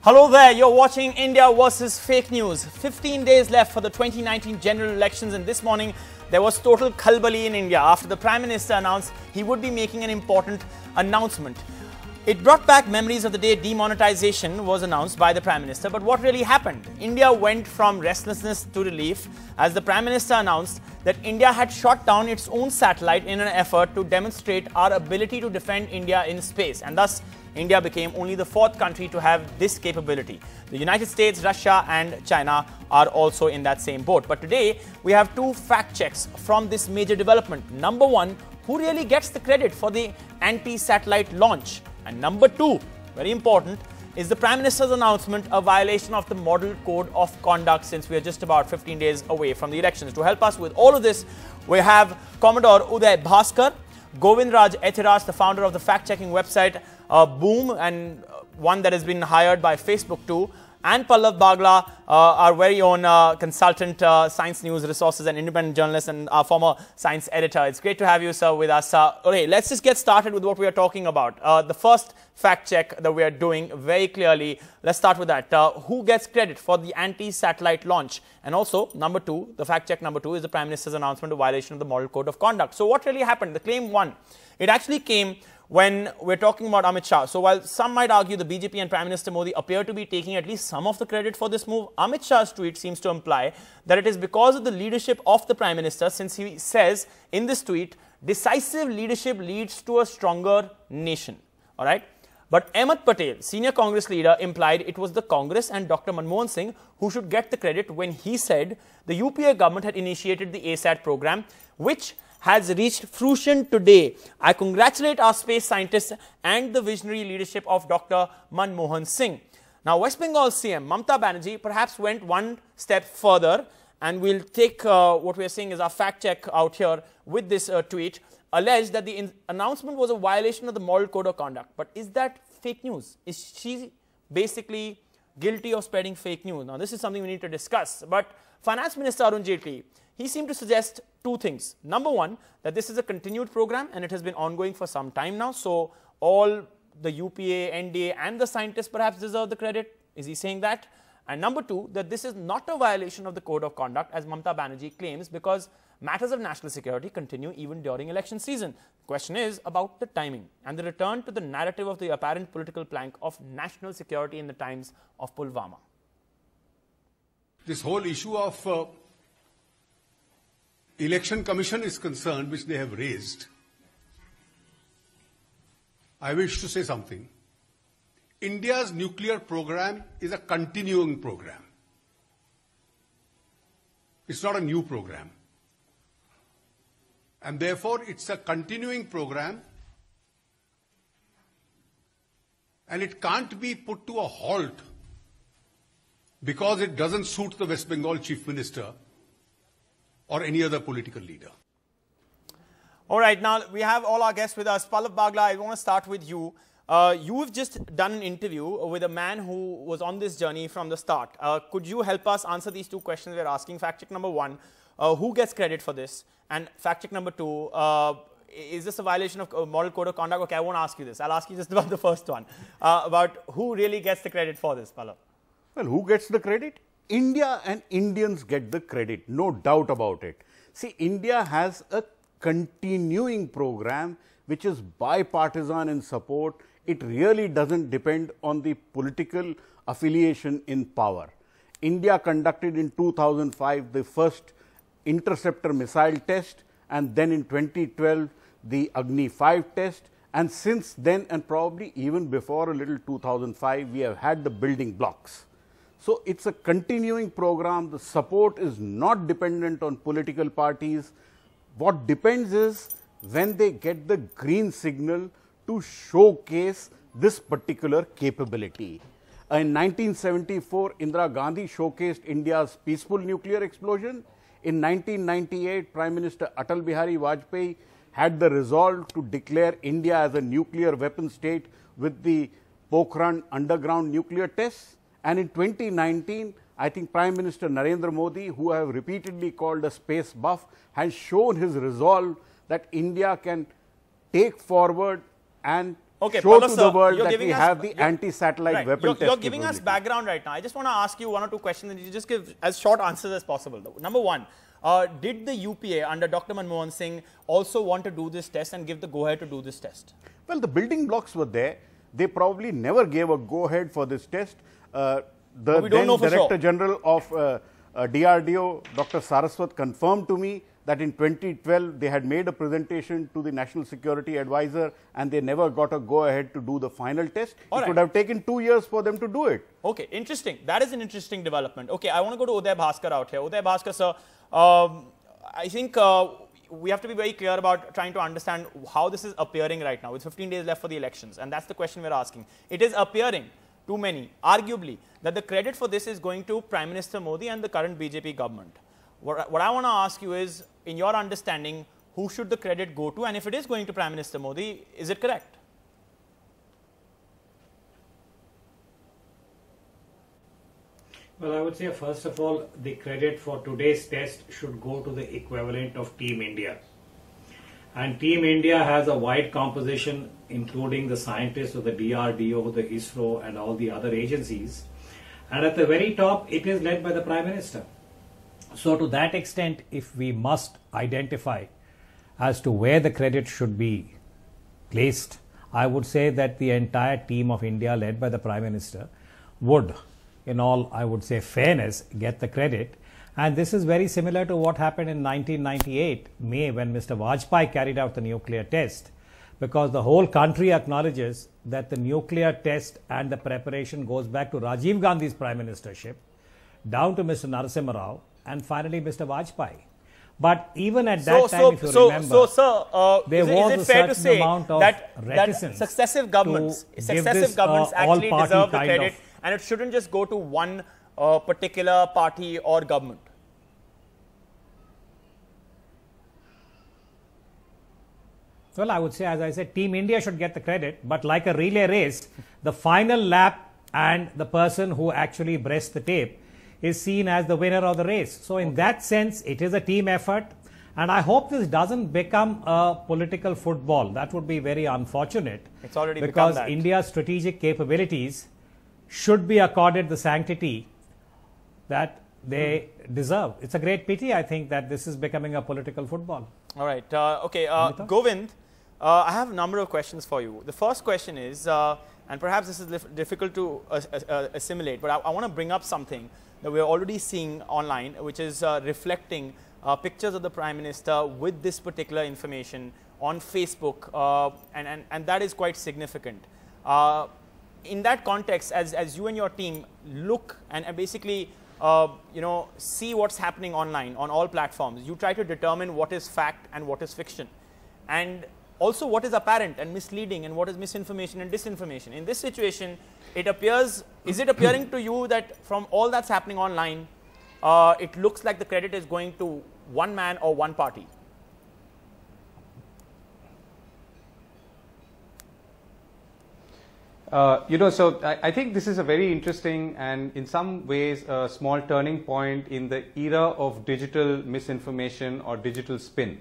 Hello there, you're watching India versus Fake News. 15 days left for the 2019 general elections, and this morning there was total khalbali in India after the Prime Minister announced he would be making an important announcement. It brought back memories of the day demonetization was announced by the Prime Minister. But what really happened? India went from restlessness to relief as the Prime Minister announced that India had shot down its own satellite in an effort to demonstrate our ability to defend India in space. And thus, India became only the fourth country to have this capability. The United States, Russia and China are also in that same boat. But today, we have two fact checks from this major development. Number one, who really gets the credit for the anti-satellite launch? And number two, very important, is the Prime Minister's announcement a violation of the Model Code of Conduct, since we are just about 15 days away from the elections. To help us with all of this, we have Commodore Uday Bhaskar, Govind Raj Ethiraj, the founder of the fact-checking website Boom, and one that has been hired by Facebook too, and Pallav Bagla, our very own consultant, science news resources and independent journalist and our former science editor. It's great to have you, sir, with us. Okay, let's just get started with what we are talking about. The first fact check that we are doing very clearly, let's start with that. Who gets credit for the anti-satellite launch? And also, number two, the fact check number two is the Prime Minister's announcement of violation of the Model Code of Conduct. So what really happened? The claim one, it actually came when we're talking about Amit Shah. So while some might argue the BJP and Prime Minister Modi appear to be taking at least some of the credit for this move, Amit Shah's tweet seems to imply that it is because of the leadership of the Prime Minister, since he says in this tweet, decisive leadership leads to a stronger nation. All right. But Ahmed Patel, senior Congress leader, implied it was the Congress and Dr. Manmohan Singh who should get the credit when he said the UPA government had initiated the ASAT program, which has reached fruition today. I congratulate our space scientists and the visionary leadership of Dr. Manmohan Singh. Now, West Bengal CM Mamata Banerjee perhaps went one step further, and we'll take what we're saying is our fact check out here with this tweet, alleged that the announcement was a violation of the Model Code of Conduct. But is that fake news? Is she basically guilty of spreading fake news? Now, this is something we need to discuss. But Finance Minister Arun Jaitley, he seemed to suggest two things. Number one, that this is a continued program and it has been ongoing for some time now. So all the UPA, NDA and the scientists perhaps deserve the credit. Is he saying that? And number two, that this is not a violation of the Code of Conduct, as Mamata Banerjee claims, because matters of national security continue even during election season. The question is about the timing and the return to the narrative of the apparent political plank of national security in the times of Pulwama. This whole issue of Election Commission is concerned, which they have raised, I wish to say something. India's nuclear program is a continuing program. It's not a new program. And therefore, it's a continuing program, and it can't be put to a halt because it doesn't suit the West Bengal Chief Minister or any other political leader. All right, now we have all our guests with us. Pallav Bagla, I want to start with you. You've just done an interview with a man who was on this journey from the start. Could you help us answer these two questions we're asking? Fact check number one, who gets credit for this? And fact check number two, is this a violation of Model Code of Conduct? Okay, I won't ask you this. I'll ask you just about the first one, about who really gets the credit for this, Pallav. Well, who gets the credit? India and Indians get the credit, no doubt about it. See, India has a continuing program which is bipartisan in support. It really doesn't depend on the political affiliation in power. India conducted in 2005 the first interceptor missile test, and then in 2012 the Agni 5 test, and since then, and probably even before a little 2005, we have had the building blocks. So it's a continuing program. The support is not dependent on political parties. What depends is when they get the green signal to showcase this particular capability. In 1974, Indira Gandhi showcased India's peaceful nuclear explosion. In 1998, Prime Minister Atal Bihari Vajpayee had the resolve to declare India as a nuclear weapon state with the Pokhran underground nuclear tests. And in 2019, I think Prime Minister Narendra Modi, who I have repeatedly called a space buff, has shown his resolve that India can take forward and Okay, show to sir, the world that we have the anti-satellite weapon test You're giving us background right now. I just want to ask you one or two questions and you just give as short answers as possible. Number one, did the UPA under Dr. Manmohan Singh also want to do this test and give the go-ahead to do this test? Well, the building blocks were there. They probably never gave a go-ahead for this test. The then Director General of DRDO, Dr. Saraswat, confirmed to me that in 2012 they had made a presentation to the National Security Advisor and they never got a go-ahead to do the final test. It would have taken 2 years for them to do it. Okay, interesting. That is an interesting development. Okay, I want to go to Uday Bhaskar out here. Uday Bhaskar, sir, I think we have to be very clear about trying to understand how this is appearing right now with 15 days left for the elections. And that's the question we're asking. It is appearing to many, arguably, that the credit for this is going to Prime Minister Modi and the current BJP government. What I want to ask you is, in your understanding, who should the credit go to? And if it is going to Prime Minister Modi, is it correct? Well, I would say, first of all, the credit for today's test should go to the equivalent of Team India. And Team India has a wide composition, including the scientists of the DRDO, the ISRO, and all the other agencies. And at the very top, it is led by the Prime Minister. So to that extent, if we must identify as to where the credit should be placed, I would say that the entire team of India led by the Prime Minister would, in all, I would say, fairness, get the credit. And this is very similar to what happened in 1998 May when Mr. Vajpayee carried out the nuclear test, because the whole country acknowledges that the nuclear test and the preparation goes back to Rajiv Gandhi's Prime Ministership, down to Mr. Narasimha Rao, and finally Mr. Vajpayee. But even at that time, if you remember, there was a certain amount of reticence that successive governments actually deserve the credit, and it shouldn't just go to one particular party or government. Well, I would say, as I said, Team India should get the credit, but like a relay race, the final lap and the person who actually breasts the tape is seen as the winner of the race. So in that sense, it is a team effort. And I hope this doesn't become a political football. That would be very unfortunate. It's already because become that. India's strategic capabilities should be accorded the sanctity that they deserve. It's a great pity, I think, that this is becoming a political football. All right. Govind, I have a number of questions for you. The first question is, and perhaps this is difficult to assimilate, but I want to bring up something that we're already seeing online, which is reflecting pictures of the Prime Minister with this particular information on Facebook, and that is quite significant. In that context, as you and your team look and basically see what's happening online on all platforms, you try to determine what is fact and what is fiction, and also what is apparent and misleading and what is misinformation and disinformation. In this situation, it appears, is it appearing to you that from all that's happening online, it looks like the credit is going to one man or one party? So I think this is a very interesting and in some ways a small turning point in the era of digital misinformation or digital spin.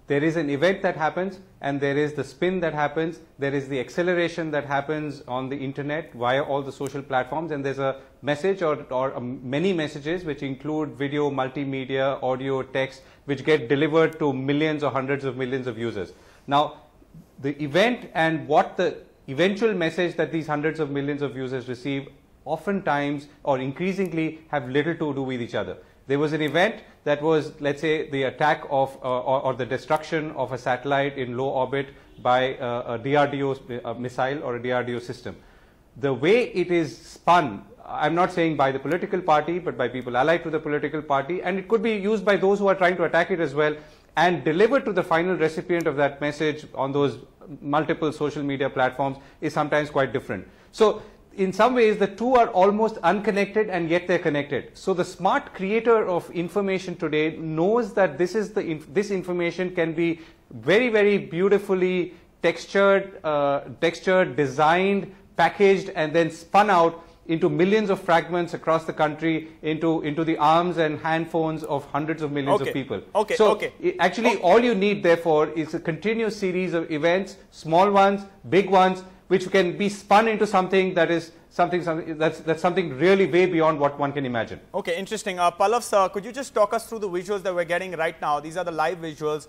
There is an event that happens and there is the spin that happens, there is the acceleration that happens on the internet via all the social platforms, and there's a message or many messages which include video, multimedia, audio, text, which get delivered to millions or hundreds of millions of users. Now, the event and what the eventual message that these hundreds of millions of users receive oftentimes or increasingly have little to do with each other. There was an event that was, let's say, the attack of or the destruction of a satellite in low orbit by a DRDO missile or a DRDO system. The way it is spun, I'm not saying by the political party, but by people allied to the political party, and it could be used by those who are trying to attack it as well, and delivered to the final recipient of that message on those multiple social media platforms is sometimes quite different. So in some ways, the two are almost unconnected and yet they're connected. So the smart creator of information today knows that this information can be very, very beautifully textured, designed, packaged, and then spun out into millions of fragments across the country into the arms and hand phones of hundreds of millions of people. Actually, all you need, therefore, is a continuous series of events, small ones, big ones, which can be spun into something that is something really way beyond what one can imagine. Okay, interesting. Pallav sir, could you just talk us through the visuals that we're getting right now? These are the live visuals.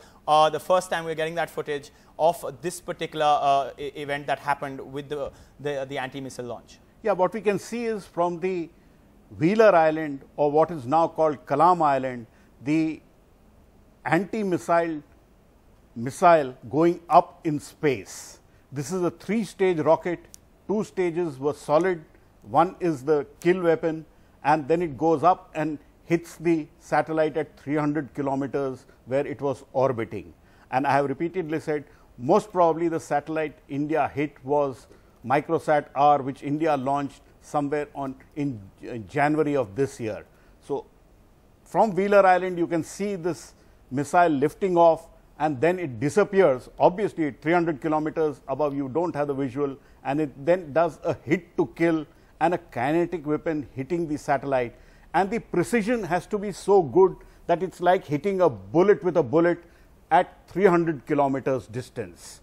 The first time we're getting that footage of this particular event that happened with the anti-missile launch. Yeah, what we can see is from the Wheeler Island, or what is now called Kalam Island, the anti-missile going up in space. This is a 3-stage rocket. 2 stages were solid. One is the kill weapon, and then it goes up and hits the satellite at 300 kilometers where it was orbiting. And I have repeatedly said, most probably the satellite India hit was Microsat R, which India launched somewhere in January of this year. So from Wheeler Island, you can see this missile lifting off, and then it disappears. Obviously, at 300 kilometers above, you don't have the visual, and it then does a hit to kill and a kinetic weapon hitting the satellite. And the precision has to be so good that it's like hitting a bullet with a bullet at 300 kilometers distance.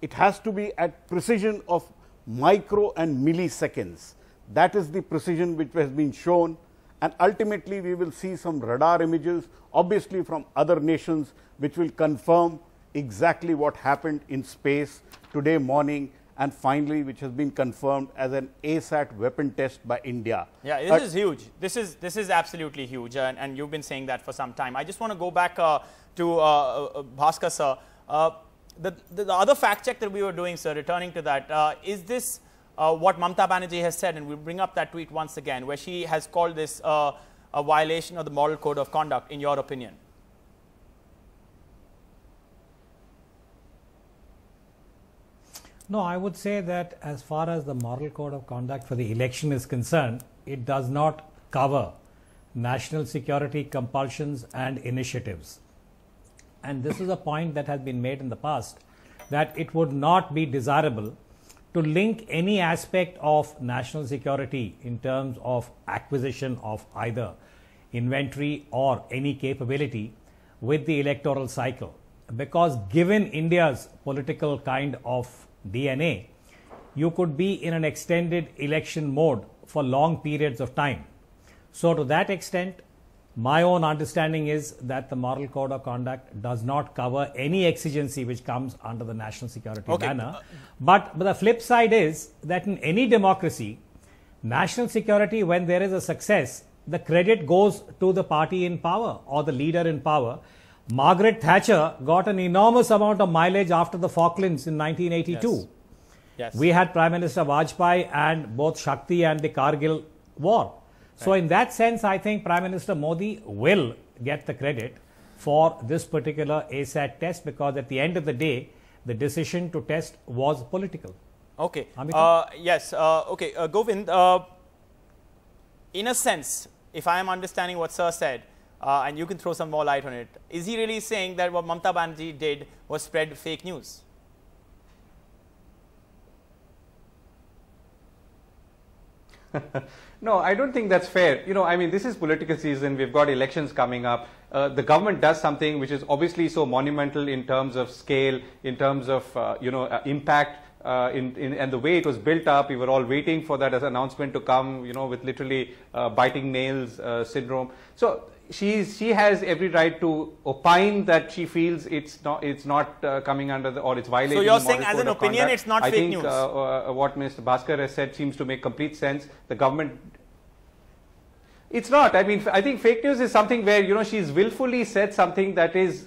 It has to be at precision of micro and milliseconds. That is the precision which has been shown, and ultimately we will see some radar images, obviously from other nations, which will confirm exactly what happened in space today morning, and finally which has been confirmed as an ASAT weapon test by India. Yeah, this is huge. This is absolutely huge, and you've been saying that for some time. I just want to go back to Bhaskar sir. The other fact check that we were doing, sir, returning to that, is this what Mamata Banerjee has said, and we'll bring up that tweet once again, where she has called this a violation of the moral code of conduct, in your opinion? No, I would say that as far as the moral code of conduct for the election is concerned, it does not cover national security compulsions and initiatives. And this is a point that has been made in the past, that it would not be desirable to link any aspect of national security in terms of acquisition of either inventory or any capability with the electoral cycle. Because given India's political kind of DNA, you could be in an extended election mode for long periods of time. So to that extent, my own understanding is that the moral code of conduct does not cover any exigency which comes under the national security banner. But the flip side is that in any democracy, national security, when there is a success, the credit goes to the party in power or the leader in power. Margaret Thatcher got an enormous amount of mileage after the Falklands in 1982. Yes. Yes. We had Prime Minister Vajpayee and both Shakti and the Kargil war. So in that sense, I think Prime Minister Modi will get the credit for this particular ASAT test, because at the end of the day, the decision to test was political. Okay. Yes. Okay. Govind, in a sense, if I am understanding what sir said, and you can throw some more light on it, is he really saying that what Mamata Banerjee did was spread fake news? No, I don't think that's fair. You know, I mean, this is political season. We've got elections coming up. The government does something which is obviously so monumental in terms of scale, in terms of, impact, and the way it was built up. We were all waiting for that as an announcement to come, with literally biting nails syndrome. So she has every right to opine that she feels it's not coming under or it's violating. So you're the saying, as an opinion, conduct. it's not fake news? I think what Mr. Bhaskar has said seems to make complete sense. The government. It's not. I mean, I think fake news is something where she's willfully said something that is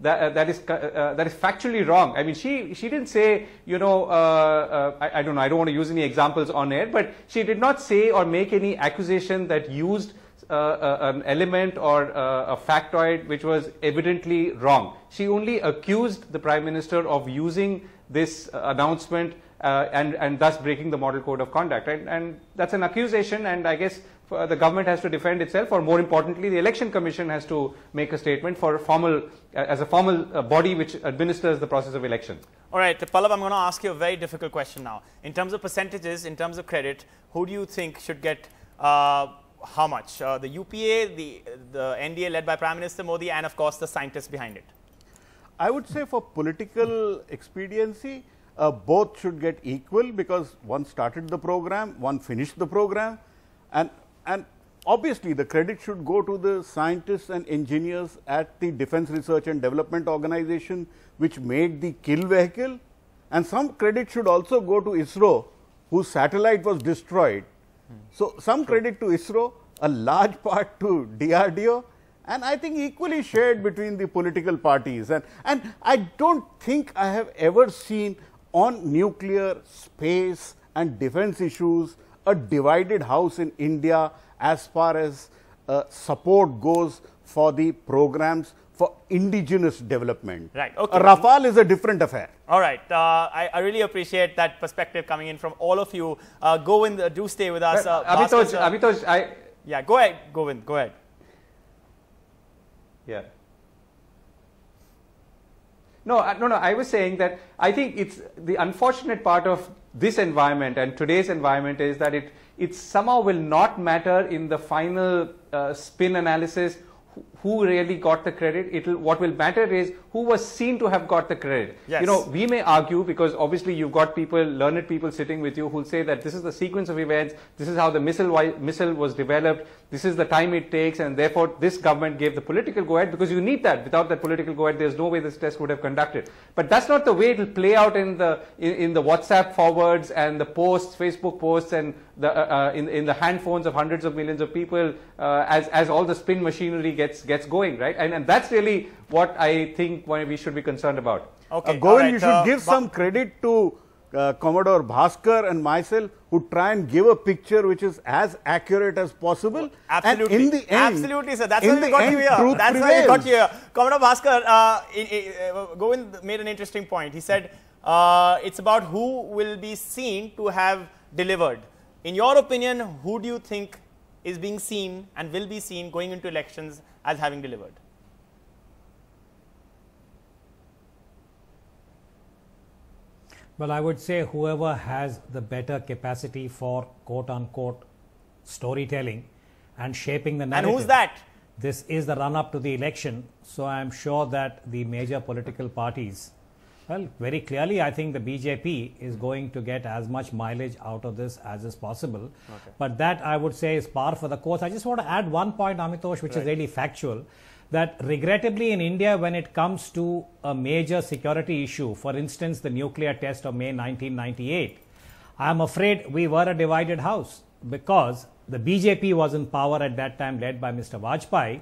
factually wrong. I mean, she didn't say I don't know. I don't want to use any examples on air, but she did not say or make any accusation that used an element or a factoid which was evidently wrong. She only accused the Prime Minister of using this announcement and thus breaking the model code of conduct. And that's an accusation, and I guess the government has to defend itself, or more importantly, the Election Commission has to make a statement for as a formal body which administers the process of election. All right, Pallav, I'm going to ask you a very difficult question now. In terms of percentages, in terms of credit, who do you think should get how much? The UPA, the NDA led by Prime Minister Modi, and of course the scientists behind it. I would say for political expediency, both should get equal, because one started the program, one finished the program, and obviously the credit should go to the scientists and engineers at the Defense Research and Development Organization, which made the kill vehicle, and some credit should also go to ISRO, whose satellite was destroyed. So, some credit to ISRO, a large part to DRDO, and I think equally shared between the political parties. And I don't think I have ever seen on nuclear, space and defense issues a divided house in India as far as support goes for the programs for indigenous development. Right. Okay. Rafale is a different affair. All right. I really appreciate that perspective coming in from all of you. Govind, do stay with us. Abhitoj, yeah, go ahead, Govind, go ahead. Yeah. No, I was saying that I think it's the unfortunate part of this environment and today's environment is that it somehow will not matter in the final spin analysis who really got the credit. What will matter is who was seen to have got the credit. Yes. You know, we may argue, because obviously you've got people, learned people sitting with you who'll say that this is the sequence of events, this is how the missile was developed, this is the time it takes, and therefore this government gave the political go-ahead, because you need that. Without that political go-ahead, there's no way this test would have conducted. But that's not the way it will play out in the WhatsApp forwards and the posts, Facebook posts, and in the hand phones of hundreds of millions of people as all the spin machinery gets going, right? And that's really what I think we should be concerned about. Okay, Govind, you should give some credit to Commodore Bhaskar and myself, who try and give a picture which is as accurate as possible. Absolutely. And in the end, absolutely, sir. That's why we got you here. That's why we got you here. Commodore Bhaskar, Govind made an interesting point. He said it's about who will be seen to have delivered. In your opinion, who do you think is being seen and will be seen going into elections as having delivered? Well, I would say whoever has the better capacity for quote-unquote storytelling and shaping the narrative. And who's that? This is the run-up to the election, so I am sure that the major political parties, well, very clearly I think the BJP is going to get as much mileage out of this as is possible. Okay. But that, I would say, is par for the course. I just want to add one point, Amitosh, which is really factual, that regrettably in India, when it comes to a major security issue, for instance, the nuclear test of May 1998, I am afraid we were a divided house, because the BJP was in power at that time, led by Mr. Vajpayee,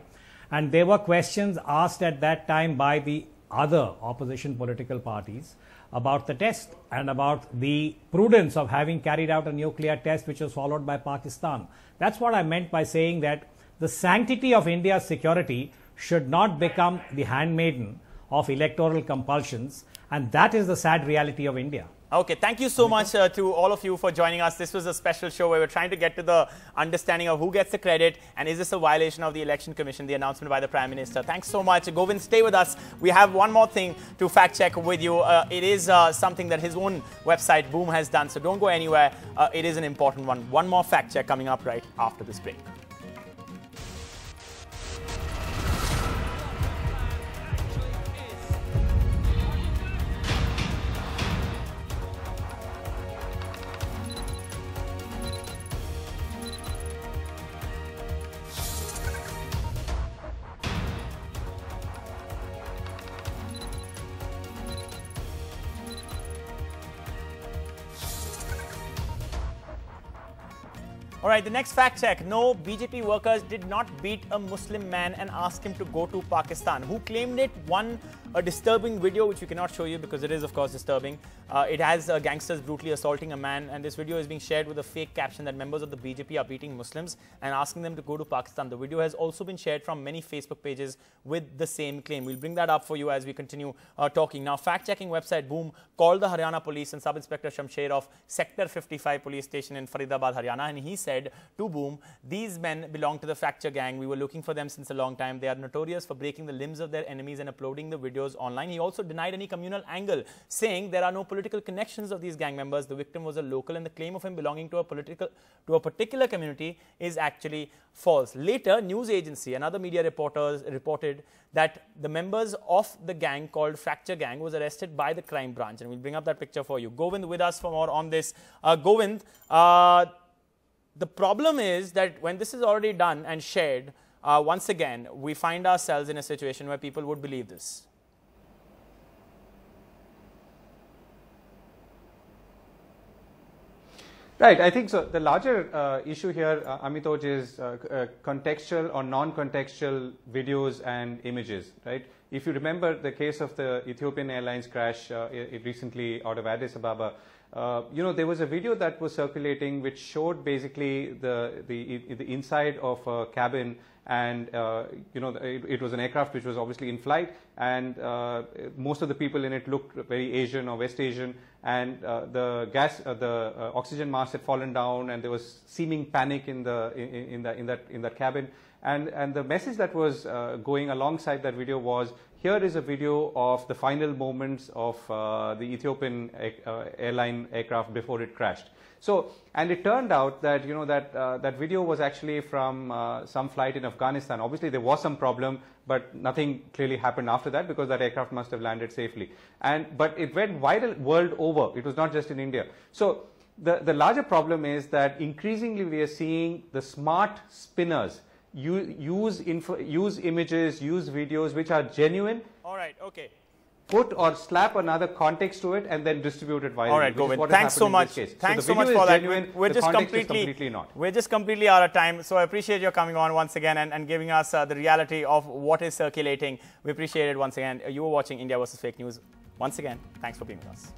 and there were questions asked at that time by the other opposition political parties about the test and about the prudence of having carried out a nuclear test, which was followed by Pakistan. That's what I meant by saying that the sanctity of India's security should not become the handmaiden of electoral compulsions, and that is the sad reality of India. Okay, thank you so much to all of you for joining us. This was a special show where we're trying to get to the understanding of who gets the credit and is this a violation of the Election Commission, the announcement by the Prime Minister. Thanks so much. Govind, stay with us. We have one more thing to fact check with you. It is something that his own website, Boom, has done, so don't go anywhere. It is an important one. One more fact check coming up right after this break. All right, the next fact check. No, BJP workers did not beat a Muslim man and ask him to go to Pakistan. Who claimed it? Won a disturbing video, which we cannot show you because it is, of course, disturbing. It has gangsters brutally assaulting a man, and this video is being shared with a fake caption that members of the BJP are beating Muslims and asking them to go to Pakistan. The video has also been shared from many Facebook pages with the same claim. We'll bring that up for you as we continue talking. Now, fact-checking website Boom called the Haryana police and Sub-Inspector Shamsher of Sector 55 police station in Faridabad, Haryana, and he said to Boom, these men belong to the fracture gang. We were looking for them since a long time. They are notorious for breaking the limbs of their enemies and uploading the videos videos online. He also denied any communal angle, saying there are no political connections of these gang members. The victim was a local, and the claim of him belonging to a particular community is actually false. Later, news agency and other media reporters reported that the members of the gang called Fracture Gang was arrested by the crime branch, and we'll bring up that picture for you. Govind with us for more on this. Govind, the problem is that when this is already done and shared, once again, we find ourselves in a situation where people would believe this. Right, I think so. The larger issue here, Amitoj, is contextual or non-contextual videos and images, right? If you remember the case of the Ethiopian Airlines crash recently out of Addis Ababa, there was a video that was circulating which showed basically the inside of a cabin, and it was an aircraft which was obviously in flight, and most of the people in it looked very Asian or West Asian, and the oxygen mask had fallen down, and there was seeming panic in that cabin, and the message that was going alongside that video was, here is a video of the final moments of the Ethiopian airline aircraft before it crashed. So, and it turned out that that video was actually from some flight in Afghanistan. Obviously, there was some problem, but nothing clearly happened after that because that aircraft must have landed safely. But it went viral world over. It was not just in India. So, the larger problem is that increasingly we are seeing the smart spinners use images, use videos which are genuine. All right, okay. Put or slap another context to it and then distribute it virally. All right, Govind, thanks so much. Thanks so much for that. We're just completely out of time. So I appreciate your coming on once again and giving us the reality of what is circulating. We appreciate it once again. You were watching India versus Fake News. Once again, thanks for being with us.